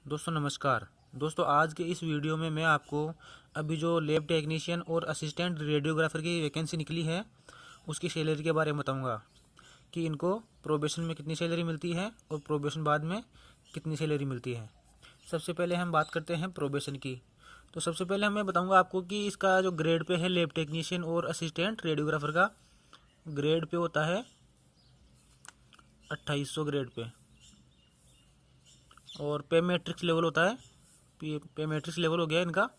दोस्तों नमस्कार। दोस्तों आज के इस वीडियो में मैं आपको अभी जो लैब टेक्नीशियन और असिस्टेंट रेडियोग्राफर की वैकेंसी निकली है उसकी सैलरी के बारे में बताऊंगा कि इनको प्रोबेशन में कितनी सैलरी मिलती है और प्रोबेशन बाद में कितनी सैलरी मिलती है। सबसे पहले हम बात करते हैं प्रोबेशन की। तो सबसे पहले मैं बताऊँगा आपको कि इसका जो ग्रेड पे है लैब टेक्नीशियन और असिस्टेंट रेडियोग्राफर का ग्रेड पे होता है 2800 ग्रेड पे, और पे मैट्रिक्स लेवल होता है, पे मैट्रिक्स लेवल हो गया इनका,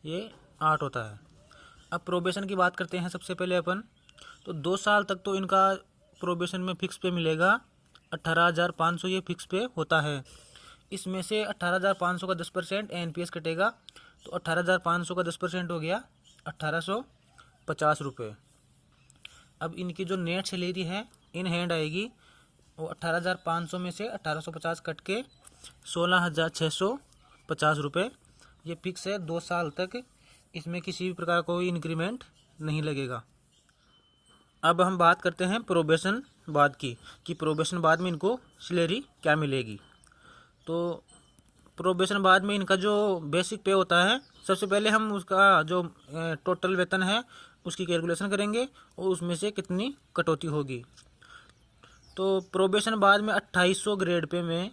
ये 8 होता है। अब प्रोबेशन की बात करते हैं सबसे पहले अपन। तो 2 साल तक तो इनका प्रोबेशन में फिक्स पे मिलेगा 18,500, ये फिक्स पे होता है। इसमें से 18,500 का 10% एनपीएस कटेगा, तो 18,500 का 10% हो गया 1850 रुपये। अब इनकी जो नेट सैलरी है इन हैंड आएगी, वो 18,500 में से 1850 कट के 16,650 रुपये, ये फिक्स है 2 साल तक। इसमें किसी भी प्रकार कोई इंक्रीमेंट नहीं लगेगा। अब हम बात करते हैं प्रोबेशन बाद की, कि प्रोबेशन बाद में इनको सैलरी क्या मिलेगी। तो प्रोबेशन बाद में इनका जो बेसिक पे होता है, सबसे पहले हम उसका जो टोटल वेतन है उसकी कैलकुलेशन करेंगे और उसमें से कितनी कटौती होगी। तो प्रोबेशन बाद में 2800 ग्रेड पे में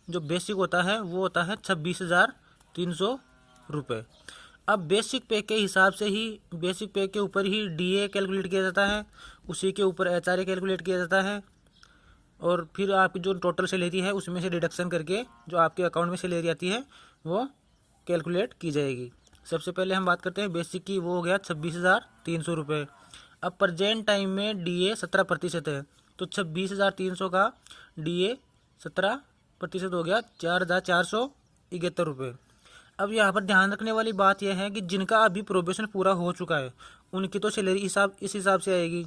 जो बेसिक होता है वो होता है 26,300 रुपये। अब बेसिक पे के हिसाब से ही, बेसिक पे के ऊपर ही डीए कैलकुलेट किया जाता है, उसी के ऊपर एचआरए कैलकुलेट किया जाता है, और फिर आपकी जो टोटल सैलरी है उसमें से डिडक्शन करके जो आपके अकाउंट में सैलरी आती है वो कैलकुलेट की जाएगी। सबसे पहले हम बात करते हैं बेसिक की, वो हो गया 26,300 रुपये। अब प्रजेंट टाइम में डीए 17% है, तो 26,300 का डीए 17% हो गया 4,471 रुपये। अब यहाँ पर ध्यान रखने वाली बात यह है कि जिनका अभी प्रोबेशन पूरा हो चुका है उनकी तो सैलरी इस हिसाब से आएगी,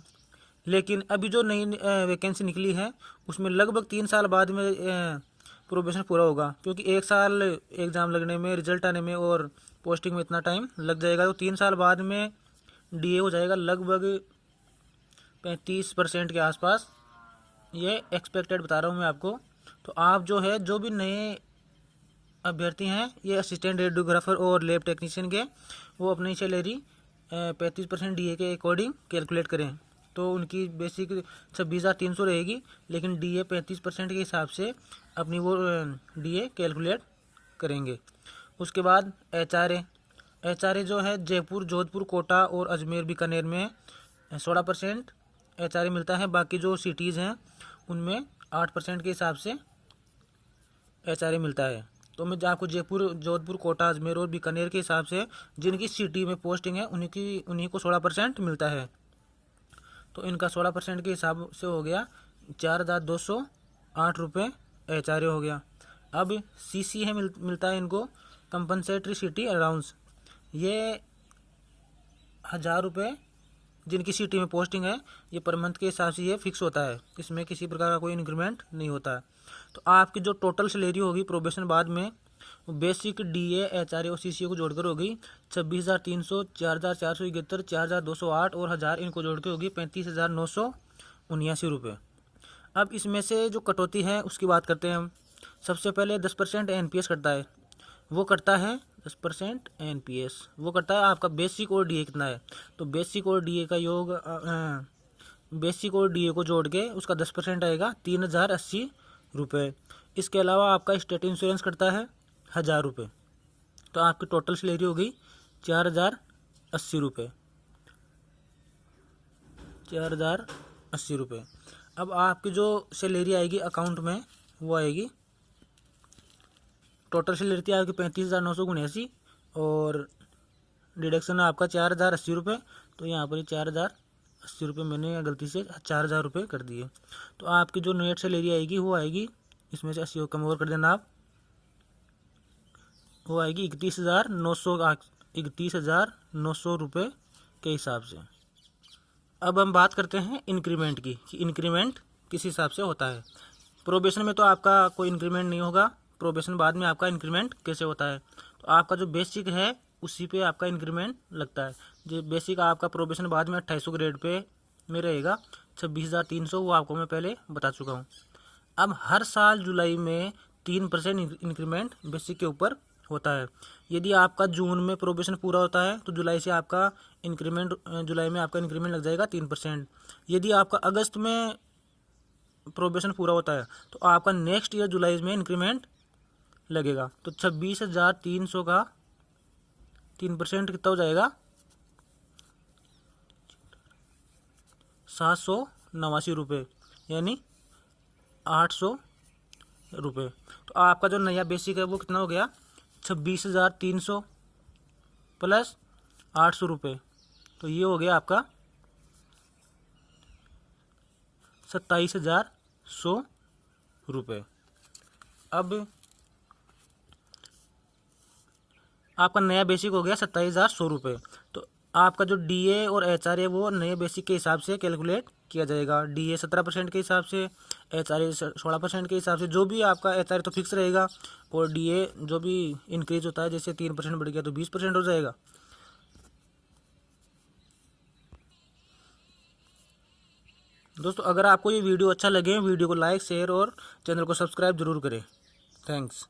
लेकिन अभी जो नई वैकेंसी निकली है उसमें लगभग 3 साल बाद में प्रोबेशन पूरा होगा, क्योंकि 1 साल एग्ज़ाम लगने में, रिजल्ट आने में और पोस्टिंग में इतना टाइम लग जाएगा। तो 3 साल बाद में डीए हो जाएगा लगभग 35% के आसपास, ये एक्सपेक्टेड बता रहा हूँ मैं आपको। तो आप जो है, जो भी नए अभ्यर्थी हैं ये असिस्टेंट रेडियोग्राफर और लैब टेक्नीशियन के, वो अपनी सैलरी 35% डीए के अकॉर्डिंग कैलकुलेट करें। तो उनकी बेसिक 26,300 रहेगी, लेकिन डीए 35% के हिसाब से अपनी वो डीए कैलकुलेट करेंगे। उसके बाद एचआरए जो है जयपुर, जोधपुर, कोटा और अजमेर, बीकानेर में 16% एचआरए मिलता है। बाकी जो सिटीज़ हैं उनमें 8% के हिसाब से एचआरए मिलता है। तो मैं आपको जयपुर, जोधपुर, कोटा, अजमेर और बीकानेर के हिसाब से जिनकी सिटी में पोस्टिंग है उन्हीं को 16% मिलता है। तो इनका 16% के हिसाब से हो गया 4,208 रुपये एचआरए हो गया। अब सीसी है मिलता है इनको, कंपनसेटरी सिटी अलाउंस, ये 1,000 रुपये जिनकी सिटी में पोस्टिंग है, ये पर मंथ के हिसाब से ये फिक्स होता है, इसमें किसी प्रकार का कोई इंक्रीमेंट नहीं होता है। तो आपकी जो टोटल सैलरी होगी प्रोबेशन बाद में, बेसिक डीए एचआरए और सीसी को जोड़कर होगी 26,300, 4,471, 4,208 और 1,000 इनको जोड़ के होगी 35,979 रुपये। अब इसमें से जो कटौती है उसकी बात करते हैं हम। सबसे पहले 10% एनपीएस कटता है, वो करता है 10% एनपीएस, वो करता है आपका बेसिक और डीए कितना है। तो बेसिक और डीए का योग, बेसिक और डीए को जोड़ के उसका 10% आएगा 3,080 रुपये। इसके अलावा आपका स्टेट इंश्योरेंस कटता है 1,000 रुपये। तो आपकी टोटल सैलरी हो गई 4,080 रुपये, 4,080 रुपये। अब आपकी जो सैलरी आएगी अकाउंट में वो आएगी, टोटल सैलरी थी आपकी 35,979 और डिडक्शन आपका 4,080 रुपये। तो यहाँ पर 4,080 रुपये मैंने गलती से 4,000 रुपये कर दिए। तो आपकी जो नेट सैलरी आएगी वो आएगी, इसमें से 80 कम और कर देना आप, वो आएगी 31,900 रुपये के हिसाब से। अब हम बात करते हैं इंक्रीमेंट की, कि इंक्रीमेंट किस हिसाब से होता है। प्रोबेशन में तो आपका कोई इंक्रीमेंट नहीं होगा, प्रोबेशन बाद में आपका इंक्रीमेंट कैसे होता है। तो आपका जो बेसिक है उसी पे आपका इंक्रीमेंट लगता है। जो बेसिक आपका प्रोबेशन बाद में 2800 ग्रेड पे में रहेगा 26,300, वो आपको मैं पहले बता चुका हूँ। अब हर साल जुलाई में 3% इंक्रीमेंट बेसिक के ऊपर होता है। यदि आपका जून में प्रोबेशन पूरा होता है तो जुलाई से आपका इंक्रीमेंट, जुलाई में आपका इंक्रीमेंट लग जाएगा 3%। यदि आपका अगस्त में प्रोबेशन पूरा होता है तो आपका नेक्स्ट ईयर जुलाई में इंक्रीमेंट लगेगा। तो 26,300 का 3% कितना हो जाएगा, 789 रुपये, यानी 800 रुपये। तो आपका जो नया बेसिक है वो कितना हो गया, 26,300 प्लस 800 रुपये। तो ये हो गया आपका 27,100 रुपये। अब आपका नया बेसिक हो गया 27,100 रुपये। तो आपका जो डीए और एचआर है वो नए बेसिक के हिसाब से कैलकुलेट किया जाएगा। डीए 17% के हिसाब से, एचआर 16% के हिसाब से। जो भी आपका एचआर तो फिक्स रहेगा और डीए जो भी इंक्रीज होता है, जैसे 3% बढ़ गया तो 20% हो जाएगा। दोस्तों अगर आपको ये वीडियो अच्छा लगे, वीडियो को लाइक, शेयर और चैनल को सब्सक्राइब जरूर करें। थैंक्स।